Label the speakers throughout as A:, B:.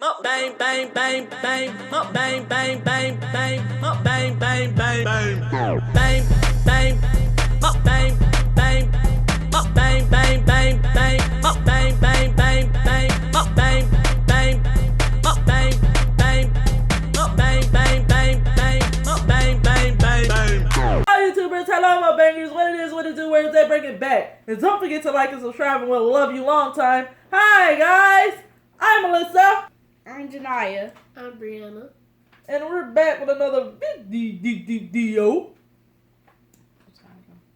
A: Mukbang, bang, bang, bang. Mukbang, bang, bang, bang. Mukbang, bang, bang, bang. Bang, bang. Mukbang, bang. Mukbang, bang, bang, bang. Mukbang, bang, bang, bang. Mukbang, bang. Mukbang, bang. Mukbang, bang, bang, bang. Mukbang, bang, bang, bang. Hi YouTubers, hello my bangers. What it is, what it do, where is that? Bring it back. And don't forget to like and subscribe, and we'll love you long time. Hi guys, I'm Melissa.
B: I'm Jeida.
C: I'm Brianna.
A: And we're back with another video.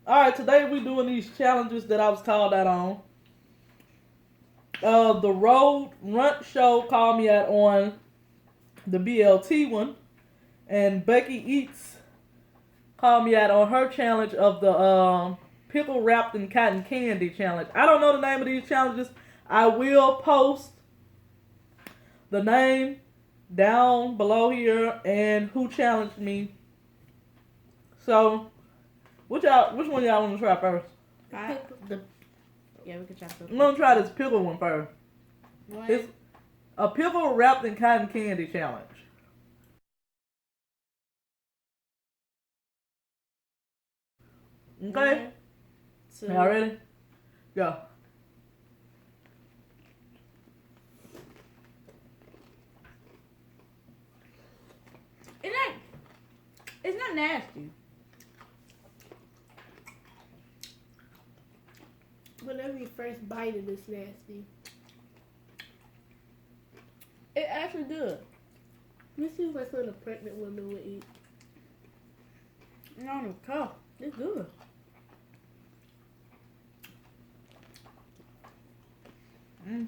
A: Alright, today we're doing these challenges that I was called out on. The Road Runt Show called me out on the BLT one. And Becky Eats called me out on her challenge of the pickle wrapped in cotton candy challenge. I don't know the name of these challenges. I will post the name down below here and who challenged me. So, which one y'all want to try first?
B: Yeah, we can try
A: I'm
B: something.
A: gonna try this pickle one first.
B: What?
A: It's a pickle wrapped in cotton candy challenge. Okay,
B: 1, 2.
A: y'all ready? Go.
B: It's not nasty.
C: Whenever you first bite it, it's nasty.
B: It actually good.
C: This is like something a pregnant woman would eat.
B: No, tough. It's good.
A: Mm.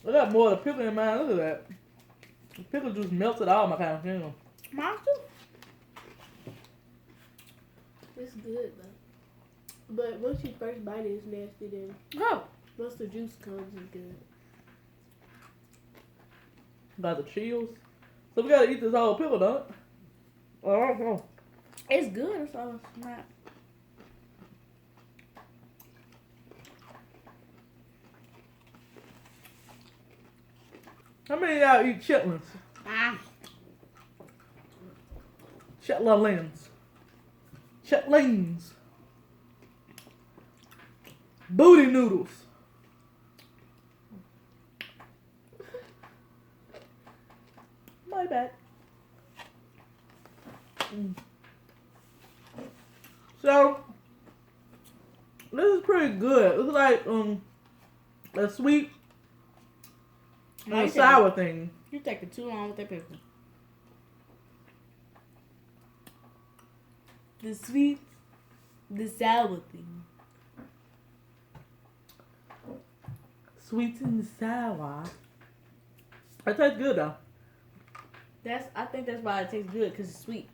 A: I got more of the pickle in mine. Look at that. The pickle juice melted all my kind of skin.
B: Mine too.
C: It's good though. But once you first bite it, it's nasty. Then
B: Oh,
C: once the juice comes, it's good.
A: Got the chills. So we gotta eat this whole pickle, don't it? Oh.
B: it's good. It's all it's not.
A: How many of y'all eat chitlins?
B: Ah,
A: Chitlins. Chitlins. Booty noodles. My bad. So, this is pretty good. It's like a sweet and a sour thing.
B: you taking too long with that pickle. The sweet, the sour thing.
A: Sweet and sour. It tastes good though.
B: I think that's why it tastes good, because it's sweet.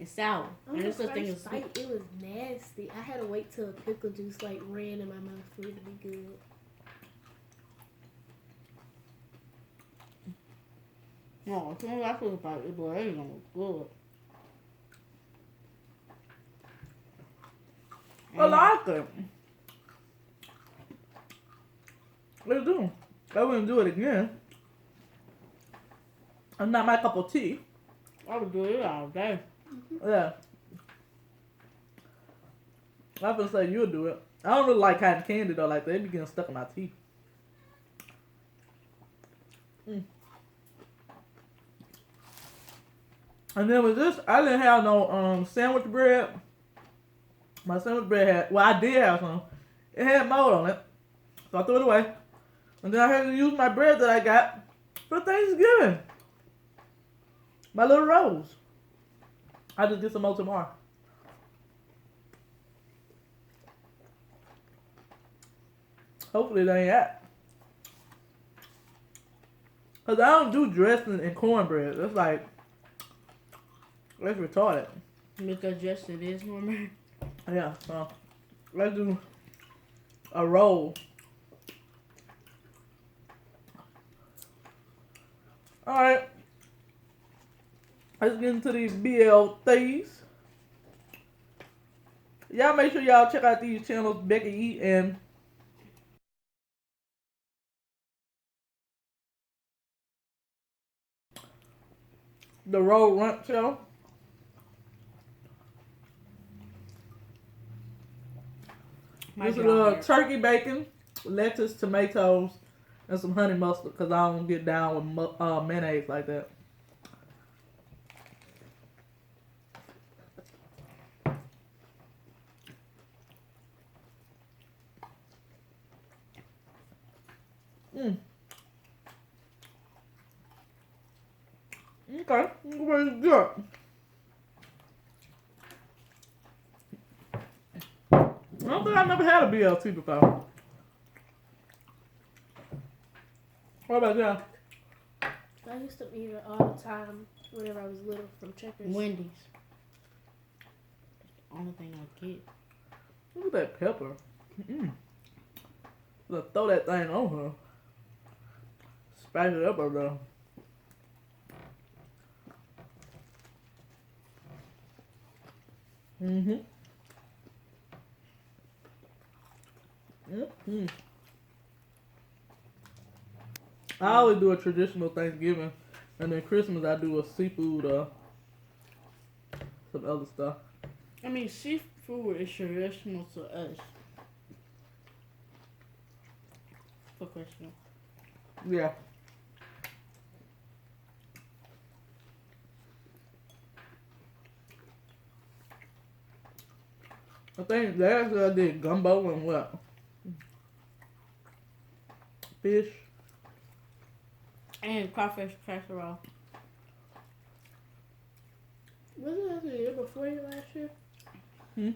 B: It's sour.
C: On
B: And
C: the
B: this other thing is
C: first
B: sweet.
C: bite, it was nasty. I had to wait till the pickle juice like ran in my mouth for it to be good.
B: No, as soon as I feel about it, boy, it ain't gonna look good.
A: I like it. Let's do. I wouldn't do it again. It's not my cup of tea.
B: I would do it all day.
A: Yeah. I was gonna say you'll do it. I don't really like cotton candy though, like that. It be getting stuck in my teeth. And then with this, I didn't have no sandwich bread. My sandwich bread had, well, I did have some. It had mold on it, so I threw it away. And then I had to use my bread that I got for Thanksgiving. My little rolls. I just get some more tomorrow. Hopefully they ain't that. Cause I don't do dressing and cornbread. That's like, that's retarded.
B: Because just it is normal.
A: Yeah, so let's do a roll. Alright. Let's get into these BLTs. Y'all make sure y'all check out these channels, Becky Eat and The Road Runt Show. This is turkey bacon, lettuce, tomatoes, and some honey mustard because I don't get down with mayonnaise like that. Okay, very good. I don't think I've never had a BLT before. What about you?
C: I used to eat it all the time whenever I was little from Checkers.
B: Wendy's. Only thing I get.
A: Look at that pepper. Let's throw that thing on her. Spice it up over there. I always do a traditional Thanksgiving, and then Christmas I do a seafood, some other stuff.
B: I mean, seafood is traditional to us. For Christmas.
A: Yeah. I think last year I did gumbo and what? Fish.
B: And crawfish casserole.
C: Wasn't that the year before you last year?
A: I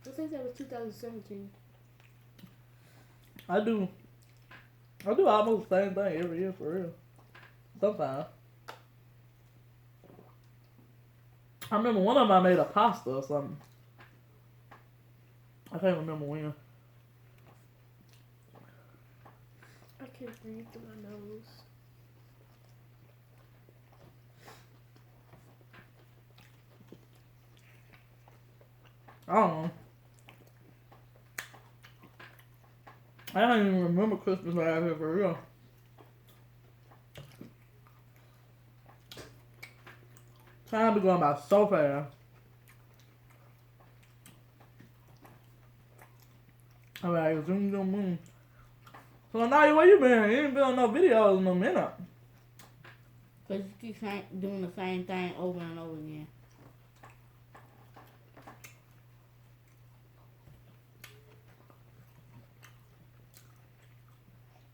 C: think that was 2017.
A: I do almost the same thing every year for real. Sometimes. I remember one of them I made a pasta or something. I can't remember when.
C: I can't breathe through my nose.
A: I don't know. I don't even remember Christmas last year for real. Time be going by so fast. I'm like, zoom, zoom, zoom. So now, where you been? You ain't been on no videos in a minute.
B: Because you keep doing the same thing over and over again.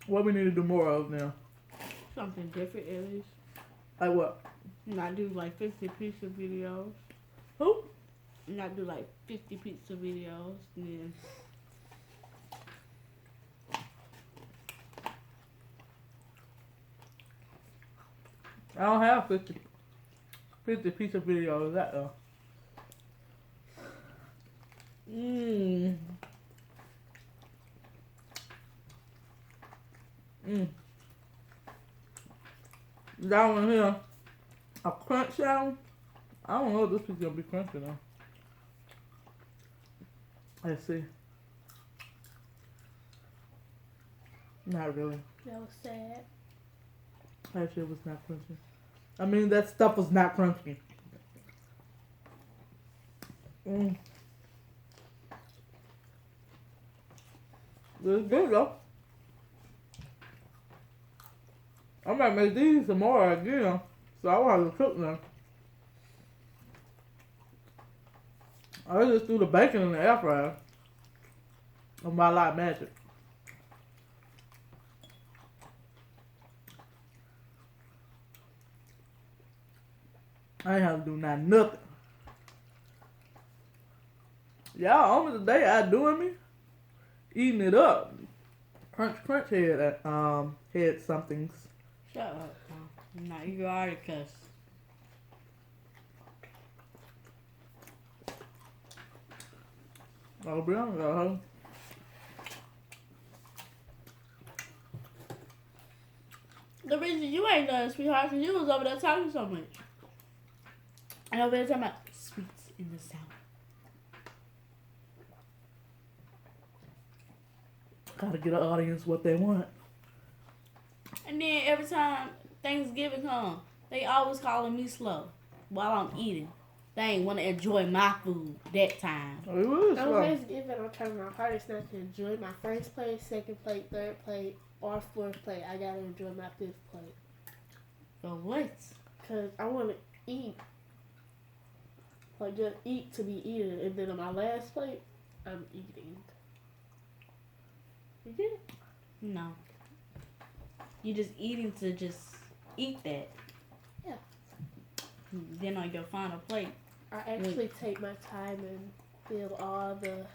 A: What we need to do more of now?
B: Something different at least.
A: Like what?
B: Not do like 50 pizza videos.
A: Who?
B: Not do like 50 pizza videos. And then
A: I don't have 50 pizza videos. That though. That one here, a crunch sound. I don't know if this is gonna be crunchy though. Let's see. Not really.
C: That was sad.
A: That shit was not crunchy. I mean, that stuff was not crunchy. It's good though. I might make these some more again, so I will have to cook them. I just threw the bacon in the air fryer. On my light magic. I ain't have to do nothing. Y'all, only today I doing me, eating it up. Crunch had somethings.
B: shut up. No, you already cussed.
A: I'll be honest, huh?
B: The reason you ain't done, sweetheart, because you was over there talking so much. And over there talking about sweets in the South.
A: Gotta get an audience what they want.
B: And then every time Thanksgiving comes, they always calling me slow while I'm eating. They ain't want to enjoy my food that time.
A: Oh, it was
C: On
A: slow.
C: Thanksgiving, I'm trying my hardest not to enjoy my first plate, second plate, third plate, or fourth plate. I gotta enjoy my fifth plate.
B: For what?
C: Because I want to eat. Like, just eat to be eaten. And then on my last plate, I'm eating. You get it?
B: No. You just eating to just eat that.
C: Yeah.
B: Then on your final plate.
C: I actually take my time and feel all the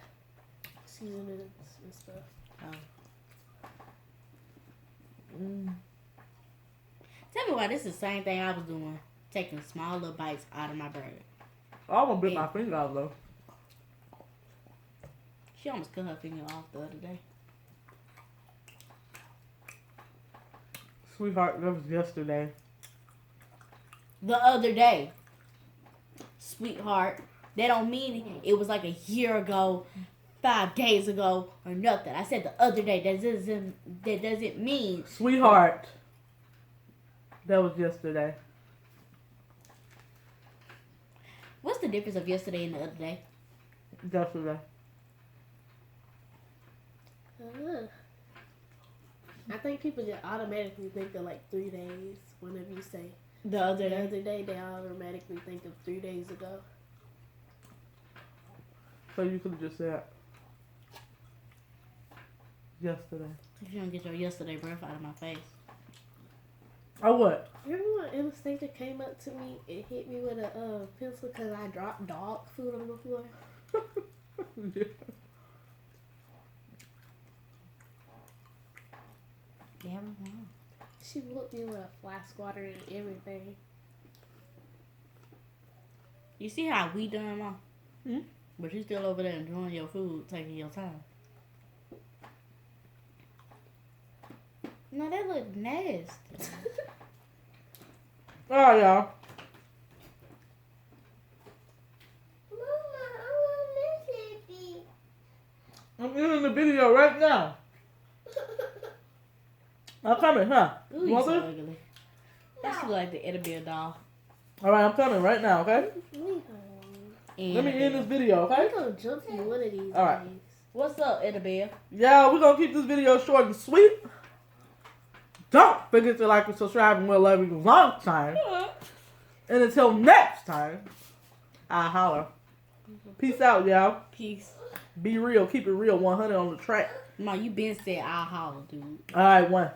C: seasonings and stuff.
B: Tell me why this is the same thing I was doing. Taking small little bites out of my burger.
A: I almost bit my finger off though.
B: She almost cut her finger off the other day.
A: Sweetheart, that was yesterday.
B: The other day. Sweetheart. That don't mean it was like a year ago, 5 days ago, or nothing. I said the other day. That doesn't mean.
A: Sweetheart. That was yesterday.
B: What's the difference of yesterday and the other day?
A: Yesterday.
C: I think people just automatically think of like 3 days whenever you say
B: The other
C: the
B: day.
C: other day. They automatically think of 3 days ago.
A: So you could have just said yesterday.
B: If you don't get your yesterday breath out of my face.
A: Oh, what?
C: Remember when Anastasia came up to me and hit me with a pencil because I dropped dog food on the floor?
A: Yeah.
B: Yeah, I know.
C: She whooped me with a flask water and everything.
B: You see how we done, Mom?
A: Hmm?
B: But you still over there enjoying your food, taking your time. No, that look nasty.
A: Alright, y'all. I'm in the video right now. I'm coming, huh?
B: Ooh,
A: You
B: you
A: want
B: so
A: this?
B: ugly. That should look like the Eddie doll.
A: Alright, I'm coming right now, okay? Let me end this video, okay?
C: I'm gonna jump you one of these
A: All right.
C: days.
B: What's up, Eddie?
A: Yeah, we're gonna keep this video short and sweet. Don't forget to like and subscribe, and we'll love you a long time. And until next time, I holler. Peace out, y'all.
B: Peace.
A: Be real, keep it real, 100 on the track.
B: Ma, you been said I'll holler, dude.
A: Alright, one.